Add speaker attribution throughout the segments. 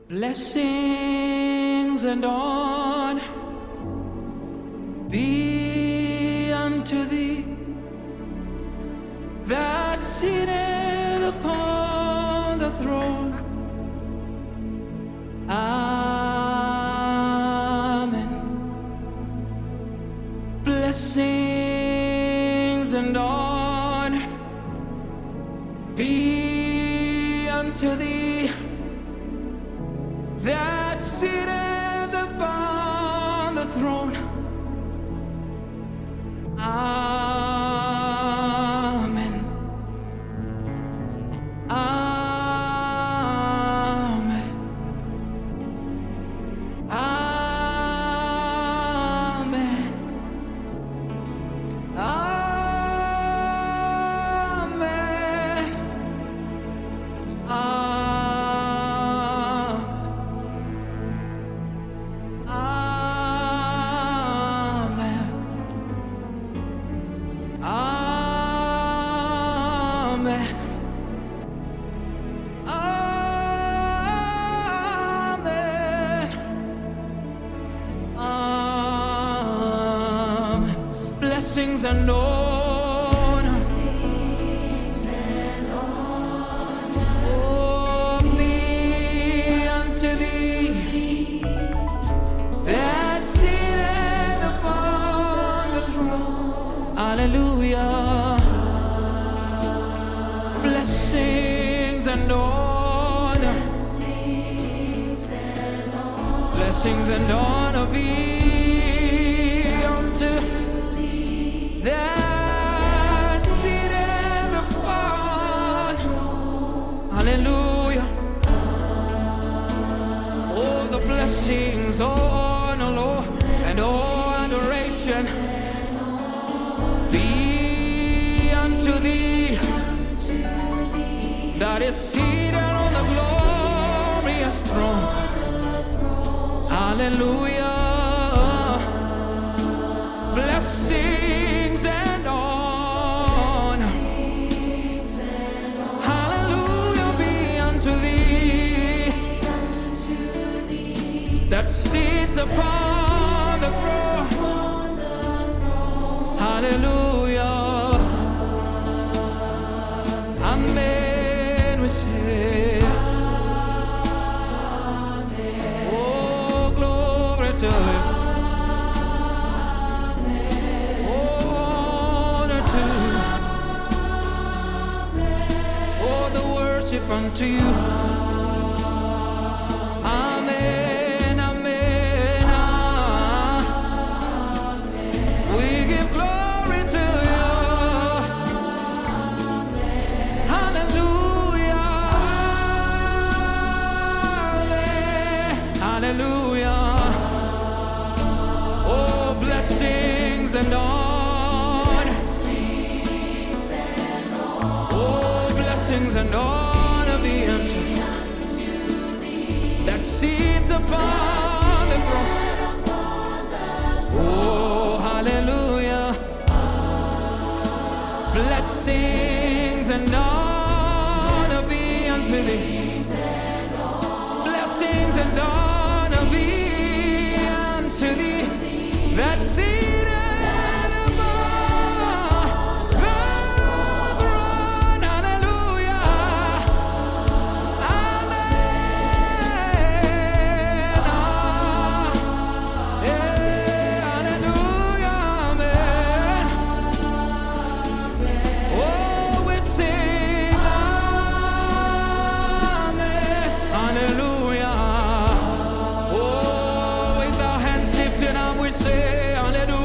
Speaker 1: Blessings and honor be unto thee that sitteth upon the throne. Amen. Blessings and honor be unto thee that sitteth upon the throne. Amen. Amen. Amen. Amen. Blessings and honor, oh, be unto thee that sitteth upon the throne. Hallelujah. Blessings and honor, blessings and honor be unto that seated upon. Hallelujah. Oh, the blessings, oh, honor, Lord, and oh, adoration be unto thee that is seated on the glorious throne. Hallelujah. Blessings and honor, hallelujah, be unto thee that sits upon the throne. Hallelujah. Amen, we say. Oh, glory to him. Unto you. Amen, amen, amen. We give glory to you. Hallelujah. Hallelujah. Oh, blessings and honor. Oh, blessings and honor be unto that sits upon the throne. Oh, hallelujah. Blessings and honor be unto thee. Blessings and honor be unto thee that sits say hallelujah.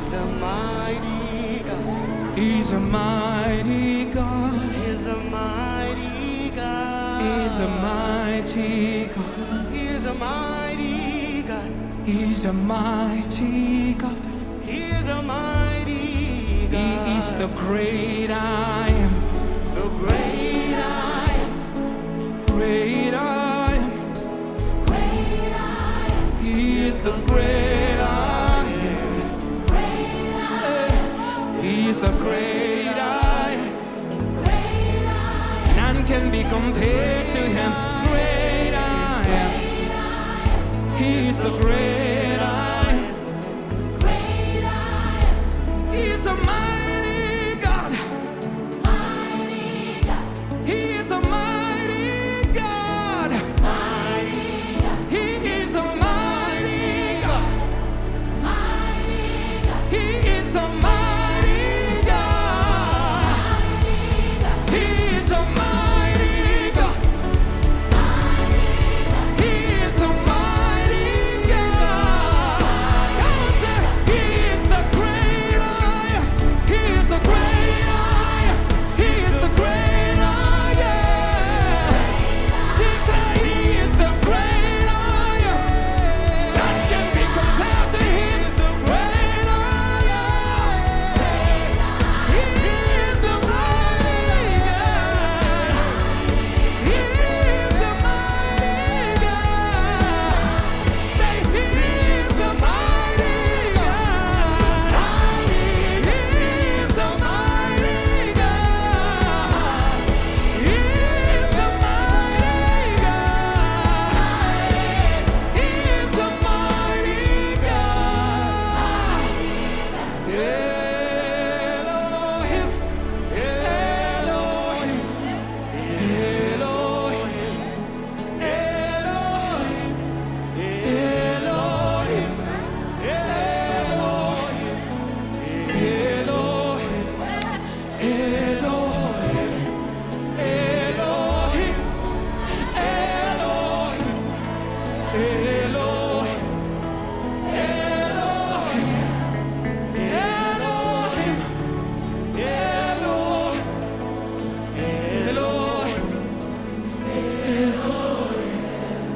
Speaker 1: He's a mighty God.
Speaker 2: He's a mighty God.
Speaker 1: He's a mighty God.
Speaker 2: He's a mighty God.
Speaker 1: He's a mighty God.
Speaker 2: He's a mighty God.
Speaker 1: He is the great I am.
Speaker 2: The great I am.
Speaker 1: Great I am.
Speaker 2: Great I am.
Speaker 1: He is the great I am.
Speaker 2: Great I am.
Speaker 1: He is the great I am.
Speaker 2: Great I am.
Speaker 1: None can be compared to him. Great I am. He is the great I am.
Speaker 2: Great I am.
Speaker 1: He is a mighty God.
Speaker 2: Mighty God.
Speaker 1: He is a mighty God.
Speaker 2: Mighty God.
Speaker 1: He is a mighty God.
Speaker 2: Mighty God.
Speaker 1: He is a mighty God. He is a mighty God. He is a mighty God. Come on, say, He is the great I am. He is the great I am. He is the great I am. Declare He is the great I am. None can be compared to Him. The great I am. He is the mighty God. He is the mighty God. Say, He is the mighty God. He is the mighty God. He is the mighty God. He is the mighty God. Elohim, Elohim, Elohim, Elohim,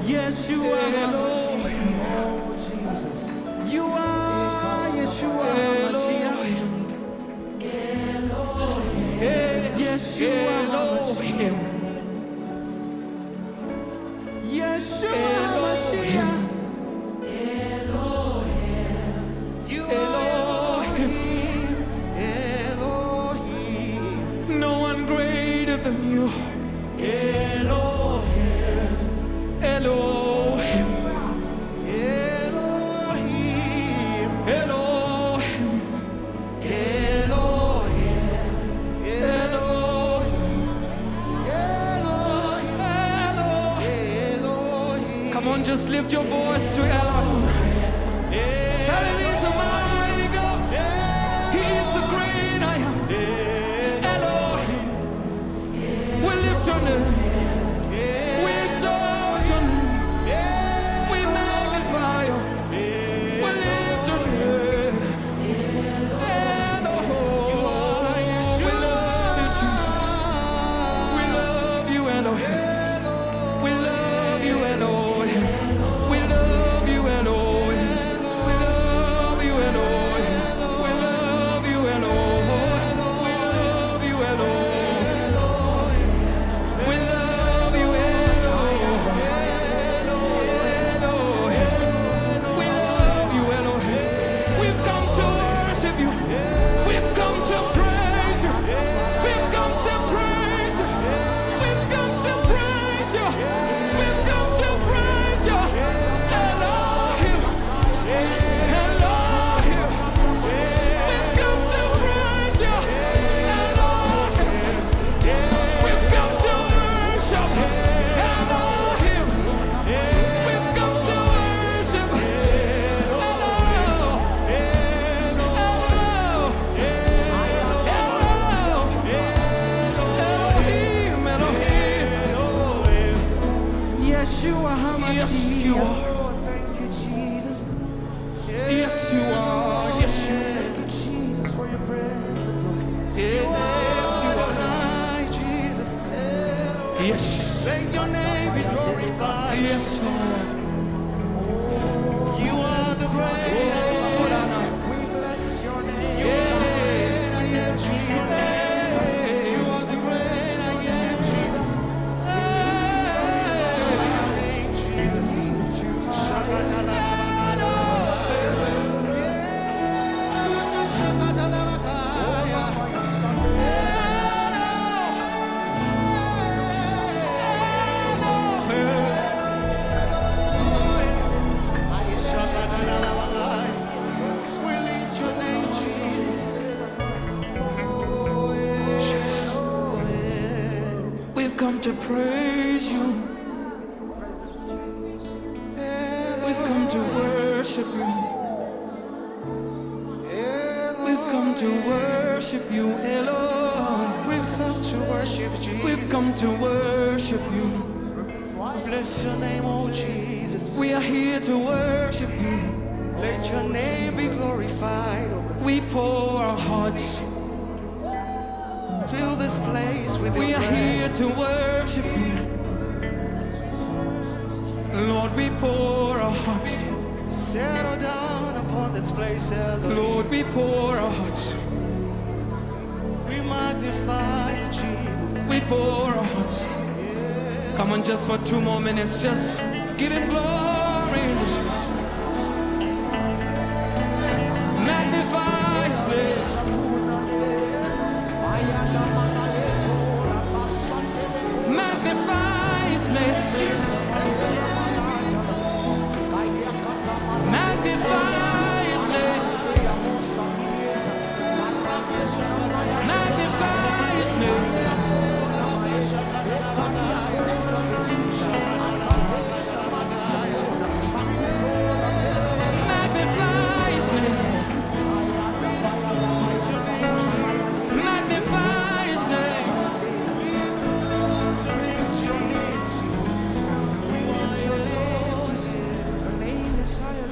Speaker 1: Yes, you are Elohim.
Speaker 2: Oh, Jesus.
Speaker 1: You are Yeshua Elohim. Yes, you are Elohim. Yeshua Elohim.
Speaker 2: You
Speaker 1: Elohim.
Speaker 2: Elohim.
Speaker 1: No one greater than you.
Speaker 2: Elohim.
Speaker 1: Elohim.
Speaker 2: Elohim.
Speaker 1: Elohim.
Speaker 2: Elohim.
Speaker 1: Elohim.
Speaker 2: Elohim.
Speaker 1: Come on, just lift your voice to Elohim. Tell him He's a mighty God. He is the great I am. Elohim. We lift your name. We exalt your name. We magnify you. We lift your name. Elohim. We love you, Jesus. We love you, Elohim. We love you, Elohim. We love you, Elohim. We love you, Elohim. We love you, Elohim. We love you, Elohim. Yes, you are.
Speaker 2: Thank you, Jesus.
Speaker 1: Yes, you are. Yes, you are.
Speaker 2: Thank you, Jesus, for your presence, Lord.
Speaker 1: Yes, you are.
Speaker 2: Jesus.
Speaker 1: Yes.
Speaker 2: Let your name be glorified.
Speaker 1: Yes, Lord.
Speaker 2: You are the great. We bless your name. You are the great I am, Jesus. You are the great I am, Jesus. Jesus. We lift your name, Jesus.
Speaker 1: We've come to praise you. We've come to worship you. We've come to worship you, Elohim.
Speaker 2: We've come to worship Jesus.
Speaker 1: We've come to worship you.
Speaker 2: Bless your name, oh Jesus.
Speaker 1: We are here to worship you.
Speaker 2: Let your name be glorified, oh God.
Speaker 1: We pour our hearts.
Speaker 2: Fill this place with
Speaker 1: We
Speaker 2: your
Speaker 1: are here
Speaker 2: presence.
Speaker 1: to worship you. Lord, we pour our hearts.
Speaker 2: Settle down upon this place, Elohim.
Speaker 1: Lord, we pour our hearts.
Speaker 2: We magnify you, Jesus.
Speaker 1: We pour our hearts. Come on, just for 2 more minutes, just give him glory in this place. Magnify his name. Magnify his name. Magnify his name. Magnify his name. Magnify his name. Magnify his name.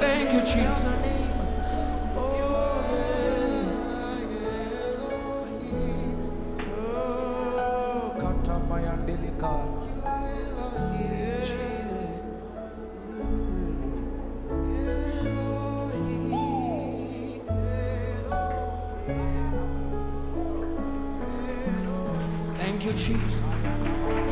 Speaker 1: Thank you, Jesus. Thank you, Jesus.